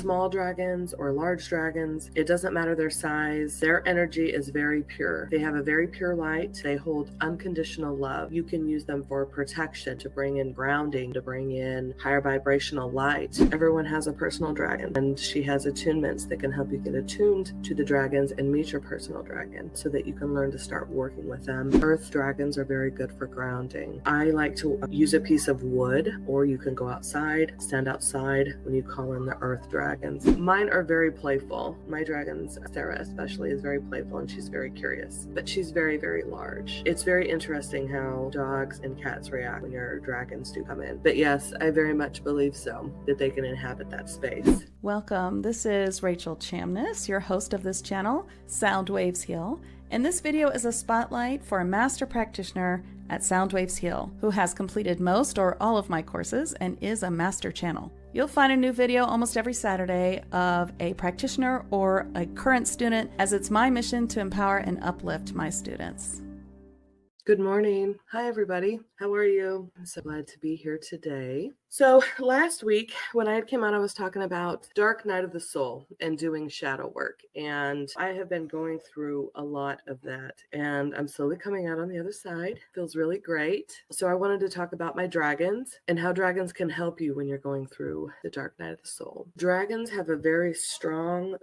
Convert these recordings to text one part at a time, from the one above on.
small dragons or large dragons, it doesn't matter their size. Their energy is very pure. They have a very pure light. They hold unconditional love. You can use them for protection, to bring in grounding, to bring in higher vibrational light. Everyone has a personal dragon, and she has attunements that can help you get attuned to the dragons and meet your personal dragon so that you can learn to start working with them. Earth dragons are very good for grounding. I like to use a piece of wood, or you can go outside, stand outside when you call in the earth dragons. Mine are very playful. My dragons, Sarah especially, is very playful and she's very curious, but she's very, very large. It's very interesting how dogs and cats react when your dragons do come in. But yes, I very much believe so, that they can inhabit that space. Welcome. This is Rachel Chamness, your host of this channel, Sound Waves Heal. And this video is a spotlight for a master practitioner at Sound Waves Heal, who has completed most or all of my courses and is a master channel. You'll find a new video almost every Saturday of a practitioner or a current student, as it's my mission to empower and uplift my students. Good morning. Hi, everybody. How are you? I'm so glad to be here today. So last week when I came out, I was talking about dark night of the soul and doing shadow work. And I have been going through a lot of that, and I'm slowly coming out on the other side. Feels really great. So I wanted to talk about my dragons and how dragons can help you when you're going through the dark night of the soul. Dragons have a very strong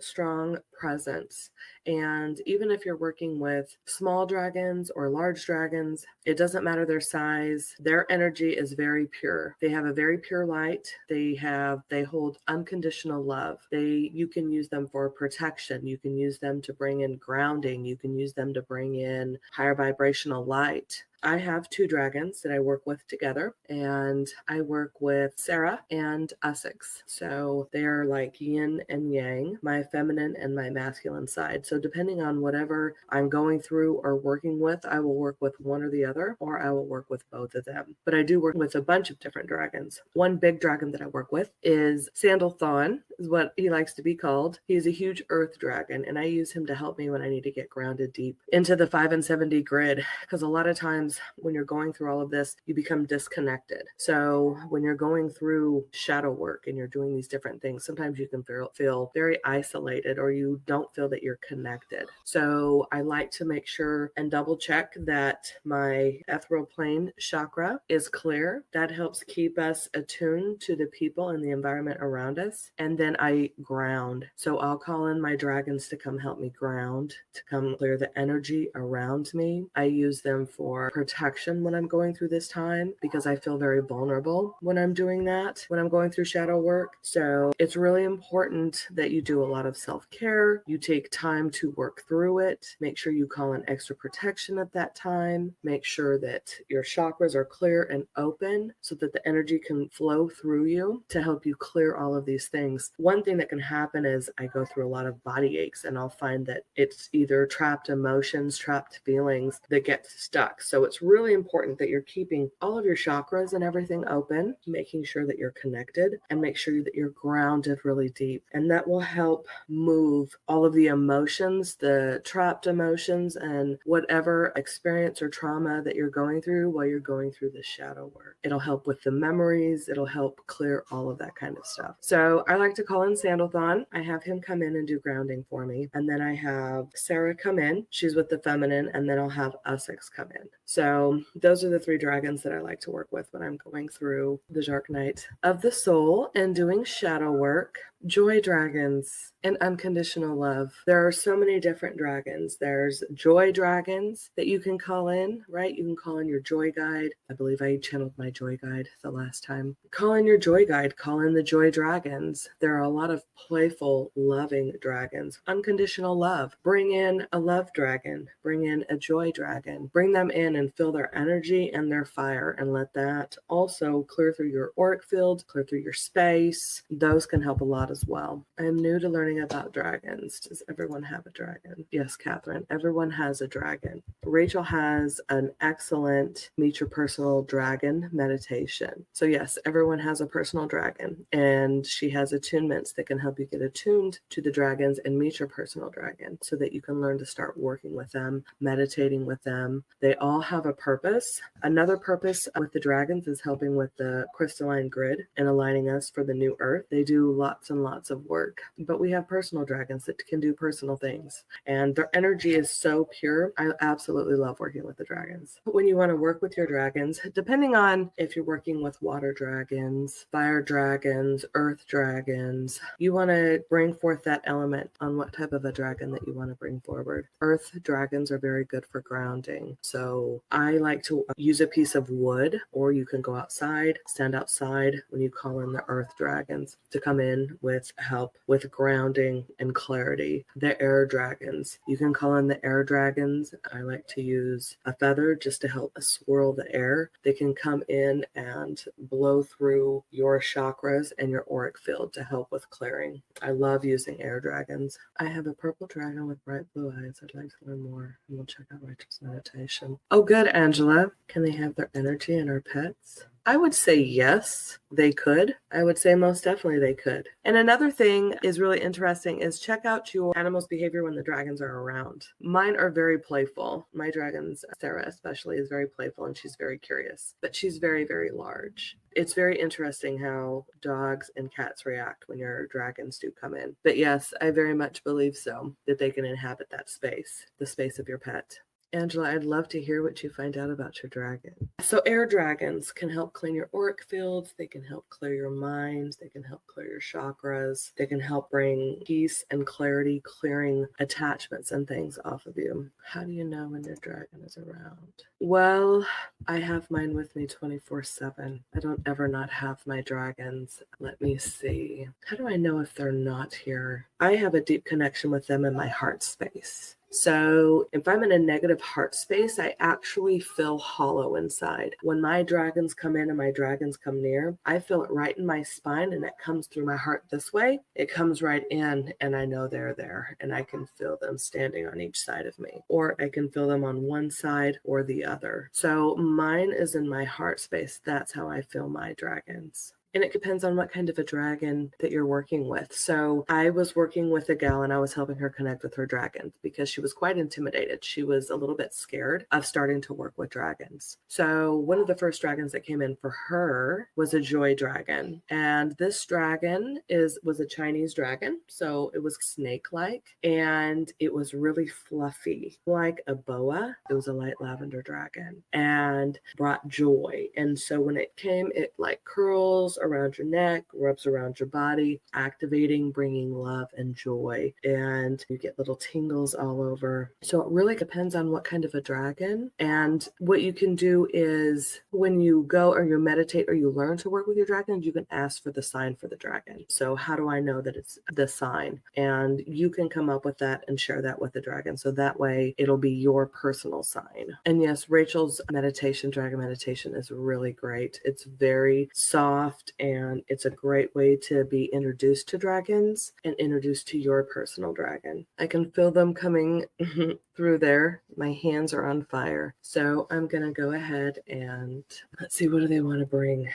presence. And even if you're working with small dragons or large dragons, it doesn't matter their size. Their energy is very pure. They have a very pure light. They hold unconditional love. You can use them for protection. You can use them to bring in grounding. You can use them to bring in higher vibrational light. I have two dragons that I work with together, and I work with Sarah and Essex. So they are like yin and yang, my feminine and my masculine side. So depending on whatever I'm going through or working with, I will work with one or the other, or I will work with both of them. But I do work with a bunch of different dragons. One big dragon that I work with is Sandalthon, is what he likes to be called. He's a huge earth dragon, and I use him to help me when I need to get grounded deep into the 5 and 7D grid, because a lot of times when you're going through all of this, you become disconnected. So when you're going through shadow work and you're doing these different things, sometimes you can feel very isolated, or you don't feel that you're connected. So I like to make sure and double check that my ethereal plane chakra is clear. That helps keep us attuned to the people and the environment around us. And then I ground. So I'll call in my dragons to come help me ground, to come clear the energy around me. I use them for protection when I'm going through this time, because I feel very vulnerable when I'm doing that, when I'm going through shadow work. So it's really important that you do a lot of self-care. You take time to work through it. Make sure you call in extra protection at that time. Make sure that your chakras are clear and open so that the energy can flow through you to help you clear all of these things. One thing that can happen is I go through a lot of body aches, and I'll find that it's either trapped emotions, trapped feelings that get stuck. So it's really important that you're keeping all of your chakras and everything open, making sure that you're connected, and make sure that you're grounded really deep. And that will help move all of the emotions, the trapped emotions, and whatever experience or trauma that you're going through while you're going through the shadow work. It'll help with the memories. It'll help clear all of that kind of stuff. So I like to call in Sandalthon. I have him come in and do grounding for me. And then I have Sarah come in. She's with the feminine. And then I'll have Essex come in. So those are the three dragons that I like to work with when I'm going through the dark night of the soul and doing shadow work. Joy dragons and unconditional love. There are so many different dragons. There's joy dragons that you can call in, right? You can call in your joy guide. I believe I channeled my joy guide the last time. Call in your joy guide, call in the joy dragons. There are a lot of playful, loving dragons. Unconditional love. Bring in a love dragon. Bring in a joy dragon. Bring them in and feel their energy and their fire, and let that also clear through your auric field, clear through your space. Those can help a lot as well. I am new to learning about dragons. Does everyone have a dragon? Yes, Catherine. Everyone has a dragon. Rachel has an excellent Meet Your Personal Dragon meditation. So yes, everyone has a personal dragon, and she has attunements that can help you get attuned to the dragons and meet your personal dragon so that you can learn to start working with them, meditating with them. They all have a purpose. Another purpose with the dragons is helping with the crystalline grid and aligning us for the new earth. They do lots and lots of work, but we have personal dragons that can do personal things, and their energy is so pure. I absolutely love working with the dragons. When you want to work with your dragons, depending on if you're working with water dragons, fire dragons, earth dragons, you want to bring forth that element on what type of a dragon that you want to bring forward. Earth dragons are very good for grounding. So I like to use a piece of wood, or you can go outside, stand outside when you call in the earth dragons to come in with help with grounding and clarity. The air dragons, you can call in the air dragons. I like to use a feather just to help swirl the air. They can come in and blow through your chakras and your auric field to help with clearing. I love using air dragons. I have a purple dragon with bright blue eyes. I'd like to learn more, and we'll check out Rachel's meditation. Oh, good, Angela. Can they have their energy in our pets? I would say yes, they could. I would say most definitely they could. And another thing is really interesting is check out your animal's behavior when the dragons are around. Mine are very playful. My dragons, Sarah especially, is very playful, and she's very curious, but she's very, very large. It's very interesting how dogs and cats react when your dragons do come in. But yes, I very much believe so, that they can inhabit that space, the space of your pet. Angela, I'd love to hear what you find out about your dragon. So air dragons can help clean your auric fields. They can help clear your minds. They can help clear your chakras. They can help bring peace and clarity, clearing attachments and things off of you. How do you know when your dragon is around? Well, I have mine with me 24/7. I don't ever not have my dragons. Let me see. How do I know if they're not here? I have a deep connection with them in my heart space. So if I'm in a negative heart space, I actually feel hollow inside. When my dragons come in and my dragons come near, I feel it right in my spine, and it comes through my heart this way. It comes right in, and I know they're there, and I can feel them standing on each side of me, or I can feel them on one side or the other. So mine is in my heart space. That's how I feel my dragons. And it depends on what kind of a dragon that you're working with. So I was working with a gal, and I was helping her connect with her dragons because she was quite intimidated. She was a little bit scared of starting to work with dragons. So one of the first dragons that came in for her was a joy dragon. And this dragon was a Chinese dragon. So it was snake-like, and it was really fluffy, like a boa. It was a light lavender dragon and brought joy. And so when it came, it like curls around your neck, rubs around your body, activating, bringing love and joy. And you get little tingles all over. So it really depends on what kind of a dragon. And what you can do is when you go or you meditate or you learn to work with your dragon, you can ask for the sign for the dragon. So how do I know that it's the sign? And you can come up with that and share that with the dragon. So that way it'll be your personal sign. And yes, Rachel's meditation, dragon meditation, is really great. It's very soft, and it's a great way to be introduced to dragons and introduced to your personal dragon. I can feel them coming through there. My hands are on fire. So I'm going to go ahead and let's see, what do they want to bring?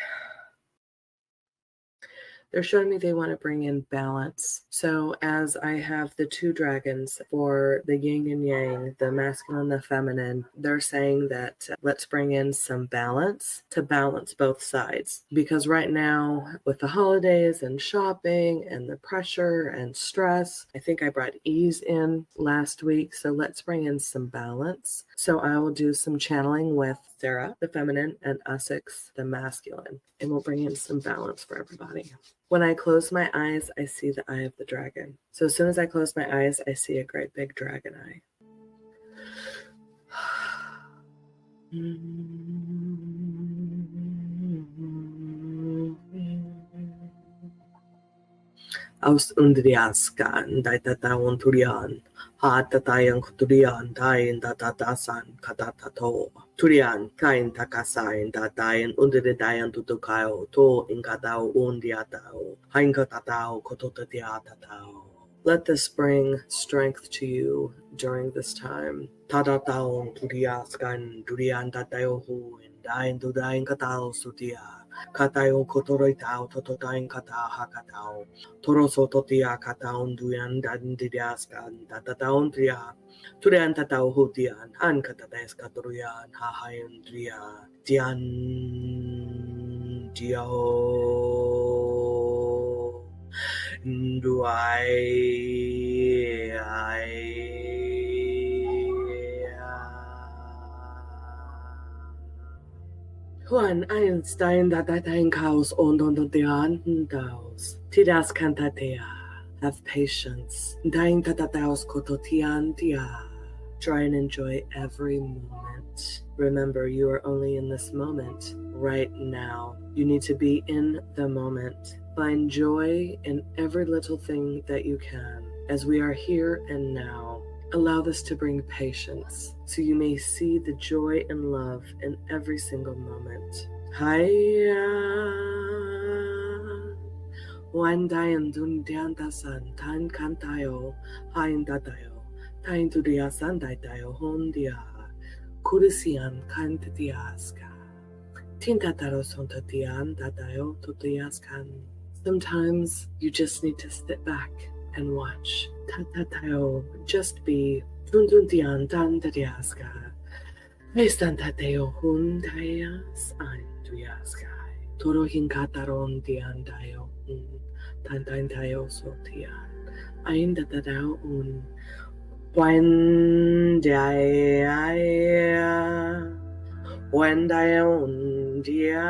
They're showing me they want to bring in balance. So as I have the two dragons for the yin and yang, the masculine, the feminine, they're saying that let's bring in some balance to balance both sides. Because right now with the holidays and shopping and the pressure and stress, I think I brought ease in last week. So let's bring in some balance. So I will do some channeling with Sarah, the feminine, and Essex, the masculine. And we'll bring in some balance for everybody. When I close my eyes, I see the eye of the dragon. So as soon as I close my eyes, I see a great big dragon eye. Aus undriaskan, daitataon turian, hatatayang turian, dain datatasan, katatato. Turian, kain takasain, datayin undridayan tutukayo, to inkatao undiatao, hainkatatao, kototatiatatao. Let this bring strength to you during this time. Tatataon tudiaskan durian tatayohu and dain to dain katao sutia. Katayo kotoroi tao tototain kata hakatao. Toroso totia kataon duyan dan didiaskan tatataon tria. Turian tatao hutian han katates katoruyan hahayan tria. Dian diao. Juan Einstein datatain chaos ondondian daos. Tidas cantatea. Have patience. Dain tatataos kototian dia. Try and enjoy every moment. Remember, you are only in this moment right now. You need to be in the moment. Find joy in every little thing that you can. As we are here and now, allow this to bring patience so you may see the joy and love in every single moment. Hiya. Wandayan dundiantasan tan kantayo hain datayo tain tudia sandai tayo hondia kurisian kantatiaska tintataro sontatian datayo tutiaskan. Sometimes you just need to sit back and watch. Tatatayo, just be. Tuntuntian tantatiaska. Estantateo hundayas antuyaska. Torohin kataron tiandayo. Tantantayo sotian. Ain datatao un. Wendayo undia.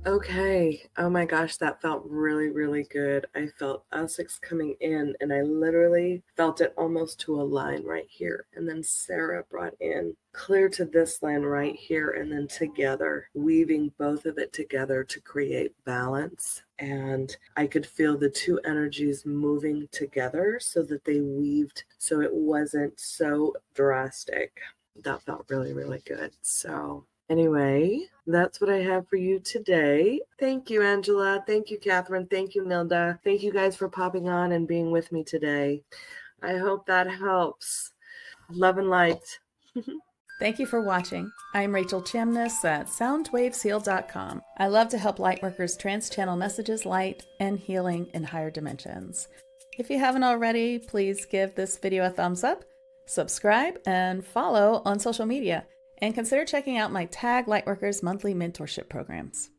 Okay. Oh my gosh, that felt really, really good. I felt Essex coming in and I literally felt it almost to a line right here. And then Sarah brought in clear to this line right here and then together, weaving both of it together to create balance. And I could feel the two energies moving together so that they weaved so it wasn't so drastic. That felt really, really good. So anyway, that's what I have for you today. Thank you, Angela. Thank you, Catherine. Thank you, Nilda. Thank you guys for popping on and being with me today. I hope that helps. Love and light. Thank you for watching. I'm Rachel Chamness at soundwavesheal.com. I love to help lightworkers trans-channel messages, light, and healing in higher dimensions. If you haven't already, please give this video a thumbs up, subscribe, and follow on social media. And consider checking out my Tag Lightworkers monthly mentorship programs.